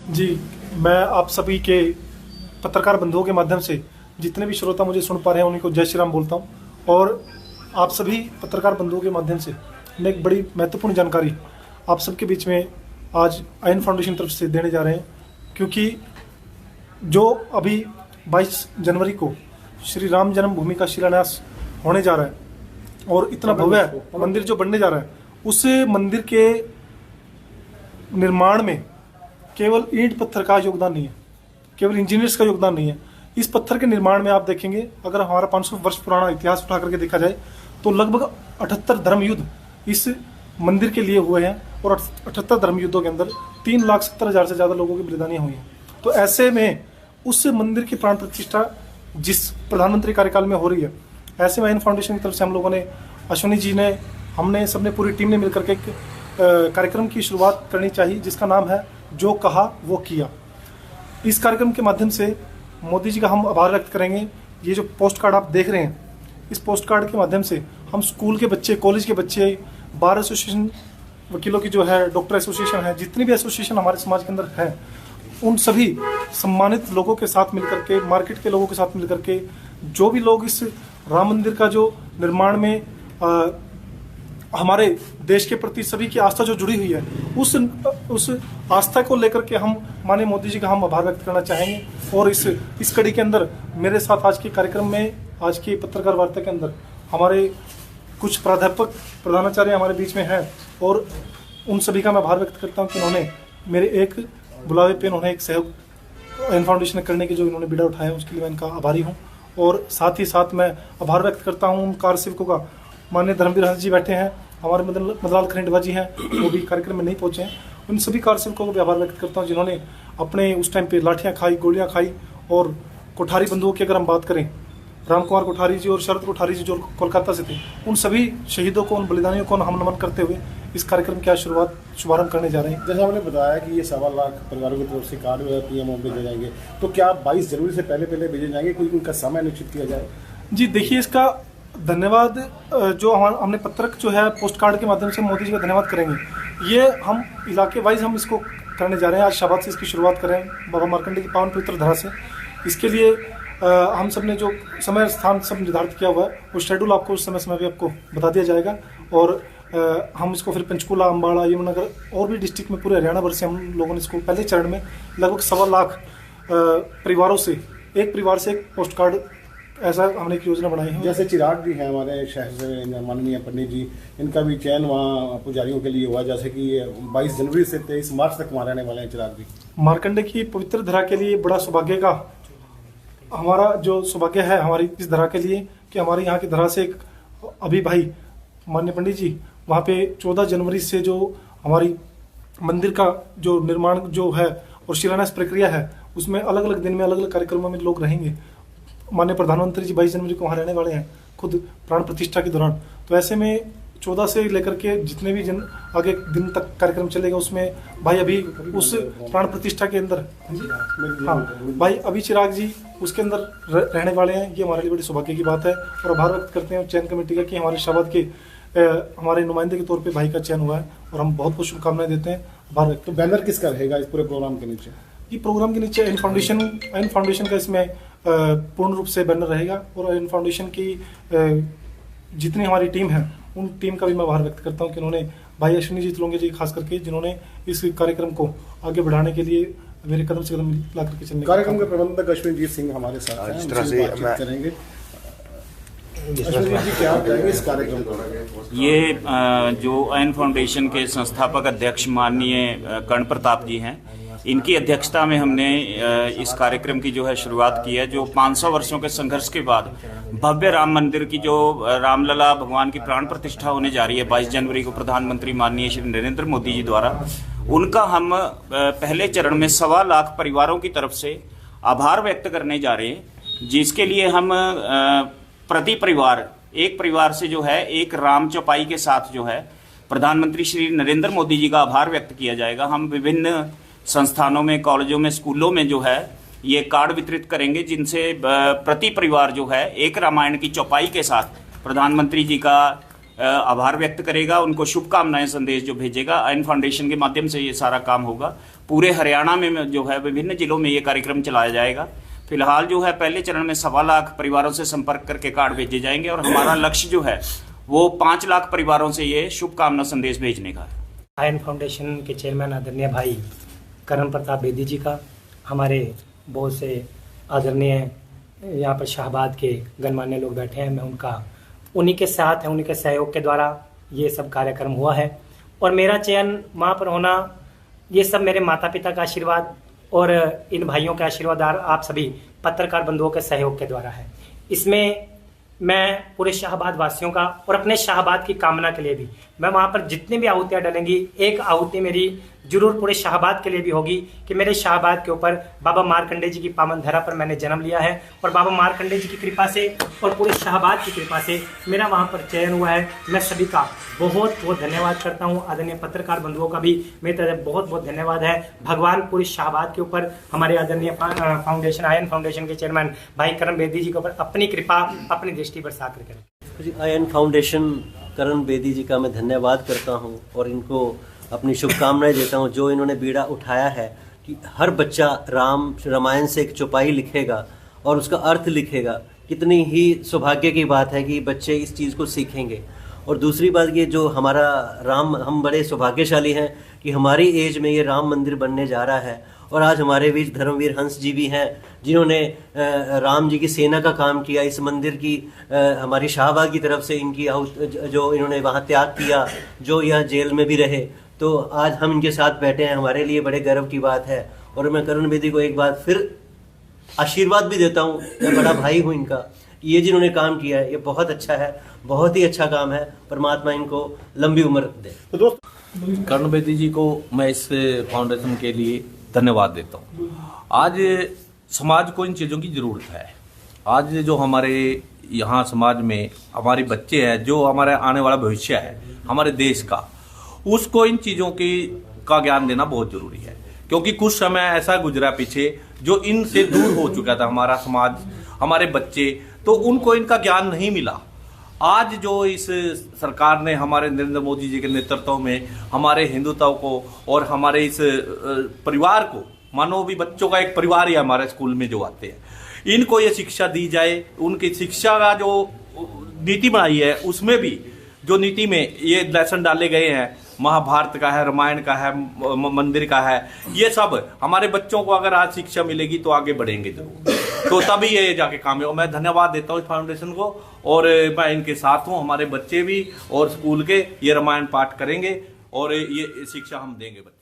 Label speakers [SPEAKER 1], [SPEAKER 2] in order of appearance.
[SPEAKER 1] जी, मैं आप सभी के पत्रकार बंधुओं के माध्यम से जितने भी श्रोता मुझे सुन पा रहे हैं उन्हीं को जय श्री राम बोलता हूँ। और आप सभी पत्रकार बंधुओं के माध्यम से मैं एक बड़ी महत्वपूर्ण जानकारी आप सबके बीच में आज आयन फाउंडेशन की तरफ से देने जा रहे हैं, क्योंकि जो अभी 22 जनवरी को श्री राम जन्मभूमि का शिलान्यास होने जा रहा है और इतना भव्य मंदिर जो बनने जा रहा है, उस मंदिर के निर्माण में केवल ईंट पत्थर का योगदान नहीं है, केवल इंजीनियर्स का योगदान नहीं है। इस पत्थर के निर्माण में आप देखेंगे, अगर हमारा 500 वर्ष पुराना इतिहास उठा करके देखा जाए तो लगभग 78 धर्म युद्ध इस मंदिर के लिए हुए हैं और 78 धर्म युद्धों के अंदर 3,70,000 से ज़्यादा लोगों की बलिदानियाँ हुई हैं। तो ऐसे में उस मंदिर की प्राण प्रतिष्ठा जिस प्रधानमंत्री कार्यकाल में हो रही है, ऐसे में आयन फाउंडेशन की तरफ से हम लोगों ने, अश्विनी जी ने, हमने सबने, पूरी टीम ने मिलकर के एक कार्यक्रम की शुरुआत करनी चाहिए जिसका नाम है जो कहा वो किया। इस कार्यक्रम के माध्यम से मोदी जी का हम आभार व्यक्त करेंगे। ये जो पोस्ट कार्ड आप देख रहे हैं, इस पोस्ट कार्ड के माध्यम से हम स्कूल के बच्चे, कॉलेज के बच्चे, बार एसोसिएशन, वकीलों की जो है, डॉक्टर एसोसिएशन है, जितनी भी एसोसिएशन हमारे समाज के अंदर है, उन सभी सम्मानित लोगों के साथ मिलकर के, मार्केट के लोगों के साथ मिलकर के, जो भी लोग इस राम मंदिर का जो निर्माण में हमारे देश के प्रति सभी की आस्था जो जुड़ी हुई है, उस आस्था को लेकर के हम माननीय मोदी जी का हम आभार व्यक्त करना चाहेंगे। और इस कड़ी के अंदर मेरे साथ आज के कार्यक्रम में, आज की पत्रकार वार्ता के अंदर हमारे कुछ प्राध्यापक, प्रधानाचार्य हमारे बीच में हैं और उन सभी का मैं आभार व्यक्त करता हूं कि उन्होंने मेरे एक बुलावे पे उन्होंने एक सहयोग आयन फाउंडेशन करने की जो इन्होंने बीड़ा उठाया, उसके लिए मैं इनका आभारी हूँ। और साथ ही साथ मैं आभार व्यक्त करता हूँ उन कार्य सेवकों का। माननीय धर्मवीर हंस जी बैठे हैं, हमारे मदनलाल खरेंडवा जी हैं, वो भी कार्यक्रम में नहीं पहुंचे हैं। उन सभी कार्य सेवकों को भी आभार व्यक्त करता हूं जिन्होंने अपने उस टाइम पे लाठियां खाई, गोलियां खाई। और कोठारी बंधुओं की अगर हम बात करें, राम कुमार कोठारी जी और शरद कोठारी जी जो कोलकाता से थे, उन सभी शहीदों को, उन बलिदानियों को हम नमन करते हुए इस कार्यक्रम की शुभारंभ करने जा रहे हैं।
[SPEAKER 2] जैसे हमने बताया कि ये 1.25 लाख परिवारों की तरफ से कार्ड पीएमओ भेजे जाएंगे, तो क्या 22 जनवरी से पहले भेजे जाएंगे? कोई उनका समय निश्चित किया जाए?
[SPEAKER 1] जी देखिए, इसका धन्यवाद जो हमने पत्रक जो है पोस्ट कार्ड के माध्यम से मोदी जी का धन्यवाद करेंगे। ये हम इलाके वाइज हम इसको करने जा रहे हैं। आज शाबाद से इसकी शुरुआत करें, बाबा मार्कंडे की पावन पवित्र धरा से। इसके लिए हम सब ने जो समय स्थान सब निर्धारित किया हुआ है, वो शेड्यूल आपको उस समय पे आपको बता दिया जाएगा। और हम इसको फिर पंचकूला, अम्बाड़ा, यमुनानगर और भी डिस्ट्रिक्ट में पूरे हरियाणा भर से हम लोगों ने इसको पहले चरण में लगभग 1.25 लाख परिवारों से, एक परिवार से एक पोस्ट कार्ड, ऐसा हमने एक योजना बनाई है।
[SPEAKER 2] जैसे चिराग जी हैं हमारे शहर से, माननीय पंडित जी, इनका भी चयन वहाँ पुजारियों के लिए हुआ, जैसे कि 22 जनवरी से 23 मार्च तक वहाँ रहने वाले हैं चिराग जी।
[SPEAKER 1] मार्कंडे की पवित्र धरा के लिए बड़ा सौभाग्य का हमारा जो सौभाग्य है हमारी इस धरा के लिए कि हमारे यहाँ की धरा से एक अभी भाई माननीय पंडित जी वहाँ पे 14 जनवरी से जो हमारी मंदिर का जो निर्माण जो है और शिलान्यास प्रक्रिया है, उसमें अलग अलग दिन में अलग अलग कार्यक्रमों में लोग रहेंगे। माननीय प्रधानमंत्री जी 22 जनवरी को वहाँ रहने वाले हैं खुद प्राण प्रतिष्ठा के दौरान। तो ऐसे में 14 से लेकर के जितने भी आगे दिन तक कार्यक्रम चलेगा, उसमें भाई अभी उस प्राण प्रतिष्ठा के अंदर, हाँ भाई अभी चिराग जी उसके अंदर रहने वाले हैं। ये हमारे लिए बड़ी सौभाग्य की बात है और आभार व्यक्त करते हैं चयन कमेटी का कि हमारे शाबाद के हमारे नुमाइंदे के तौर पे भाई का चयन हुआ है और हम बहुत बहुत शुभकामनाएं देते हैं। आभार व्यक्त।
[SPEAKER 2] तो बैनर किसका रहेगा इस पूरे प्रोग्राम के नीचे?
[SPEAKER 1] ये प्रोग्राम के नीचे आयन फाउंडेशन का इसमें पूर्ण रूप से बैनर रहेगा और आयन फाउंडेशन की जितनी हमारी टीम है, उन टीम का भी मैं आभार व्यक्त करता हूं कि उन्होंने भाई अश्विनी जी तलोंगे जी खास करके, जिन्होंने इस कार्यक्रम को आगे बढ़ाने के लिए मेरे कदम से कदम मिला करके चलने।
[SPEAKER 2] कार्यक्रम के प्रबंधक अश्विनी सिंह हमारे साथ हैं,
[SPEAKER 3] जिस तरह से
[SPEAKER 2] करेंगे। अश्विनी जी क्या कहेंगे इस कार्यक्रम को?
[SPEAKER 3] ये जो आयन फाउंडेशन के संस्थापक अध्यक्ष माननीय कर्ण प्रताप जी हैं, इनकी अध्यक्षता में हमने इस कार्यक्रम की जो है शुरुआत की है। जो 500 वर्षों के संघर्ष के बाद भव्य राम मंदिर की जो रामलला भगवान की प्राण प्रतिष्ठा होने जा रही है 22 जनवरी को प्रधानमंत्री माननीय श्री नरेंद्र मोदी जी द्वारा, उनका हम पहले चरण में 1.25 लाख परिवारों की तरफ से आभार व्यक्त करने जा रहे हैं, जिसके लिए हम प्रति परिवार, एक परिवार से जो है एक राम चौपाई के साथ जो है प्रधानमंत्री श्री नरेंद्र मोदी जी का आभार व्यक्त किया जाएगा। हम विभिन्न संस्थानों में, कॉलेजों में, स्कूलों में जो है ये कार्ड वितरित करेंगे, जिनसे प्रति परिवार जो है एक रामायण की चौपाई के साथ प्रधानमंत्री जी का आभार व्यक्त करेगा, उनको शुभकामनाएं संदेश जो भेजेगा। आयन फाउंडेशन के माध्यम से ये सारा काम होगा। पूरे हरियाणा में जो है विभिन्न जिलों में ये कार्यक्रम चलाया जाएगा। फिलहाल जो है पहले चरण में 1.25 लाख परिवारों से संपर्क करके कार्ड भेजे जाएंगे और हमारा लक्ष्य जो है वो 5 लाख परिवारों से ये शुभकामना संदेश भेजने का है।
[SPEAKER 4] आयन फाउंडेशन के चेयरमैन आदरणीय भाई करण प्रताप बेदी जी का, हमारे बहुत से आदरणीय यहाँ पर शाहबाद के गणमान्य लोग बैठे हैं, मैं उनका उन्हीं के साथ है, उन्हीं के सहयोग के द्वारा ये सब कार्यक्रम हुआ है। और मेरा चयन वहाँ पर होना, ये सब मेरे माता पिता का आशीर्वाद और इन भाइयों के आशीर्वाद और आप सभी पत्रकार बंधुओं के सहयोग के द्वारा है। इसमें मैं पूरे शाहबाद वासियों का और अपने शाहबाद की कामना के लिए भी, मैं वहाँ पर जितनी भी आहुतियाँ डलेंगी, एक आहुति मेरी जरूर पूरे शाहबाद के लिए भी होगी कि मेरे शाहबाद के ऊपर बाबा मार्कंडे जी की पावन धरा पर मैंने जन्म लिया है और बाबा मार्कंडे जी की कृपा से और पूरे शाहबाद की कृपा से मेरा वहाँ पर चयन हुआ है। मैं सभी का बहुत बहुत धन्यवाद करता हूँ। आदरणीय पत्रकार बंधुओं का भी मेरी तरफ बहुत बहुत धन्यवाद है। भगवान पूरे शाहबाद के ऊपर, हमारे आदरणीय फाउंडेशन आयन फाउंडेशन के चेयरमैन भाई करण बेदी जी के ऊपर अपनी कृपा, अपनी दृष्टि बरसा कर करें।
[SPEAKER 5] आयन फाउंडेशन करण बेदी जी का मैं धन्यवाद करता हूँ और इनको अपनी शुभकामनाएं देता हूँ। जो इन्होंने बीड़ा उठाया है कि हर बच्चा रामायण से एक चौपाई लिखेगा और उसका अर्थ लिखेगा, कितनी ही सौभाग्य की बात है कि बच्चे इस चीज़ को सीखेंगे। और दूसरी बात ये, जो हमारा हम बड़े सौभाग्यशाली हैं कि हमारी एज में ये राम मंदिर बनने जा रहा है और आज हमारे बीच धर्मवीर हंस जी भी हैं जिन्होंने राम जी की सेना का काम किया। इस मंदिर की हमारी शाहबाद की तरफ से इनकी जो इन्होंने वहाँ त्याग किया, जो यहाँ जेल में भी रहे, तो आज हम इनके साथ बैठे हैं, हमारे लिए बड़े गर्व की बात है। और मैं करण बेदी को एक बार फिर आशीर्वाद भी देता हूँ, मैं बड़ा भाई हूँ इनका, कि ये जिन्होंने काम किया है ये बहुत अच्छा है, बहुत ही अच्छा काम है। परमात्मा इनको लंबी उम्र दे।
[SPEAKER 2] तो दोस्त,
[SPEAKER 6] करण बेदी जी को मैं इस फाउंडेशन के लिए धन्यवाद देता हूँ। आज समाज को इन चीज़ों की ज़रूरत है। आज जो हमारे यहाँ समाज में हमारे बच्चे हैं, जो हमारे आने वाला भविष्य है हमारे देश का, उसको इन चीज़ों का ज्ञान देना बहुत ज़रूरी है। क्योंकि कुछ समय ऐसा गुजरा पीछे जो इनसे दूर हो चुका था हमारा समाज, हमारे बच्चे, तो उनको इनका ज्ञान नहीं मिला। आज जो इस सरकार ने हमारे नरेंद्र मोदी जी के नेतृत्व में हमारे हिंदुत्व को और हमारे इस परिवार को, मानो भी बच्चों का एक परिवार ही हमारे स्कूल में जो आते हैं, इनको ये शिक्षा दी जाए। उनकी शिक्षा का जो नीति बनाई है उसमें भी जो नीति में ये लेसन डाले गए हैं, महाभारत का है, रामायण का है, मंदिर का है, ये सब हमारे बच्चों को अगर आज शिक्षा मिलेगी तो आगे बढ़ेंगे जरूर, तो तभी ये जाके काम है। मैं धन्यवाद देता हूँ इस फाउंडेशन को और मैं इनके साथ हूँ। हमारे बच्चे भी और स्कूल के ये रामायण पाठ करेंगे और ये शिक्षा हम देंगे बच्चे।